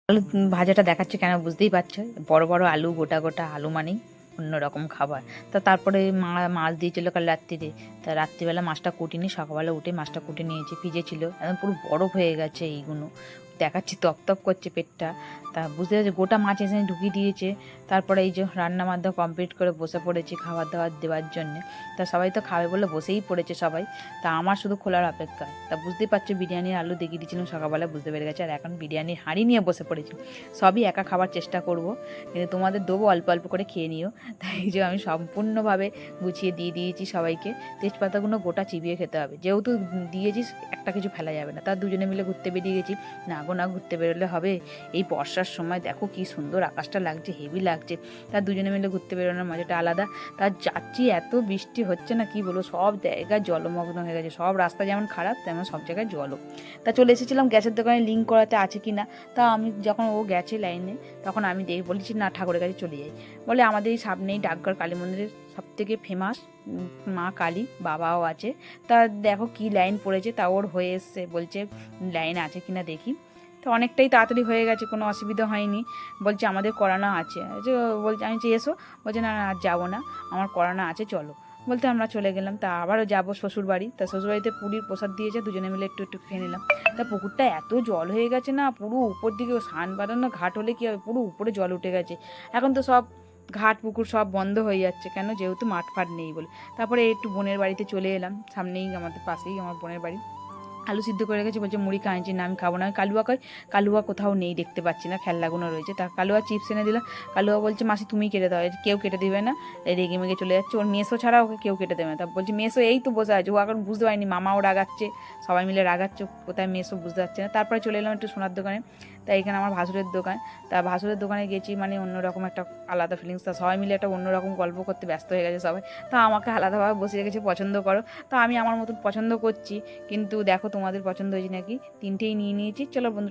আলু ভাজাটা দেখাচ্ছে কেন বুঝতেই পারছো, বড় বড় আলু, গোটা গোটা আলু মানেই অন্যরকম খাবার। তারপরে মাছ দিয়েছিল কাল রাত্রিরে। তা রাত্রিবেলা মাছটা কুটিনি, সকালবেলা উঠে মাছটা কুটে নিয়েছি, ভিজে ছিল, একদম পুরো বরফ হয়ে গেছে এইগুলো, দেখাচ্ছি তপ তপ করছে পেটটা। তা বুঝতে পারছি গোটা মাছ এসে ঢুকিয়ে দিয়েছে। তারপরে এই যে রান্না বান্না কমপ্লিট করে বসে পড়েছি খাবার দাবার দেওয়ার জন্যে। তা সবাই তো খাবে বলে বসেই পড়েছে সবাই। তা আমার শুধু খোলার অপেক্ষা। তা বুঝতেই পারছো বিরিয়ানির আলু দেখিয়ে দিয়েছিলাম সকালবেলা, বুঝতে পেরে গেছে। আর এখন বিরিয়ানির হাঁড়ি নিয়ে বসে পড়েছি। সবই একা খাবার চেষ্টা করব, কিন্তু তোমাদের দেবো অল্প অল্প করে খেয়ে নিও। তাই এই যে আমি সম্পূর্ণভাবে গুছিয়ে দিয়ে দিয়েছি সবাইকে। তেজপাতাগুলো গোটা চিবিয়ে খেতে হবে, যেহেতু দিয়েছিস একটা কিছু ফেলা যাবে না। তার দুজনে মিলে ঘুরতে বেরিয়ে গেছি। না গো না, ঘুরতে বেরোলে হবে? এই বর্ষার সময় দেখো কি সুন্দর আকাশটা লাগছে, হেভি লাগছে। তার দুজনে মিলে ঘুরতে বেরোনোর মজাটা আলাদা। তার যাচ্ছি এত বৃষ্টি হচ্ছে না, কি বলবো, সব জায়গায় জলমগ্ন হয়ে গেছে। সব রাস্তা যেমন খারাপ তেমন সব জায়গায় জলও। তা চলে এসেছিলাম গ্যাসের দোকানে লিঙ্ক করাতে আছে কি না। তা আমি যখন ও গেছে লাইনে, তখন আমি বলেছি না, ঠাকুরের কাছে চলে যাই। বলে আমাদের এই সামনেই ডাকঘর কালী মন্দিরের সবথেকে ফেমাস মা কালী, বাবাও আছে। তা দেখো কি লাইন পড়েছে, তা ওর হয়ে এসছে, বলছে লাইন আছে কিনা দেখি। তো অনেকটাই তাড়াতাড়ি হয়ে গেছে, কোনো অসুবিধা হয়নি। বলছে আমাদের করানো আছে। বলছে আমি যে এসো, বলছে না না আর যাবো না, আমার করানো আছে, চলো। বলতে আমরা চলে গেলাম। তা আবারও যাবো শ্বশুরবাড়ি। তা শ্বশুরবাড়িতে পুরীর প্রসাদ দিয়েছে, দুজনে মিলে একটু একটু খেয়ে নিলাম। তা পুকুরটা এত জল হয়ে গেছে না, পুরো উপর দিকে স্নান বাঁধানো ঘাট হলে কী হবে, পুরো উপরে জল উঠে গেছে। এখন তো সব ঘাট পুকুর সব বন্ধ হয়ে যাচ্ছে, কেন, যেহেতু মাঠ ফাট নেই বলে। তারপরে একটু বোনের বাড়িতে চলে এলাম, সামনেই আমাদের পাশেই আমার বোনের বাড়ি। আলু সিদ্ধ করে গেছে, বলছে মুড়ি খাইছি না, আমি খাবো না। কালুয়া কয়, কালুয়া কোথাও নেই, দেখতে পাচ্ছি না, খেলনাগুলো রয়েছে। তা কালুয়া চিপস এনে দিলাম। কালুয়া বলছে মাসি তুমি কেটে দাও, কেউ কেটে দেবে না। রেগে মেগে চলে যাচ্ছে, ওর মেসো ছাড়া ওকে কেউ কেটে দেবে না। তা বলছে মেসো এই তো বসে আছে, ও এখন বুঝতে পারিনি, মামাও রাগাচ্ছে, সবাই মিলে রাগাচ্ছে, কোথায় মেসো বুঝতে পারছে না। তারপরে চলে এলাম একটু সোনার দোকানে। তাই এখানে আমার ভাসুরের দোকান। তা ভাসুরের দোকানে গেছি মানে অন্যরকম একটা আলাদা ফিলিংস। তা সবাই মিলে একটা অন্যরকম গল্প করতে ব্যস্ত হয়ে গেছে সবাই। তা আমাকে আলাদাভাবে বসে রেখেছে, পছন্দ করো। তা আমি আমার মতন পছন্দ করছি, কিন্তু দেখো তোমাদের পছন্দ হয়েছে নাকি। তিনটেই নিয়ে নিয়েছি, চলো বন্ধু।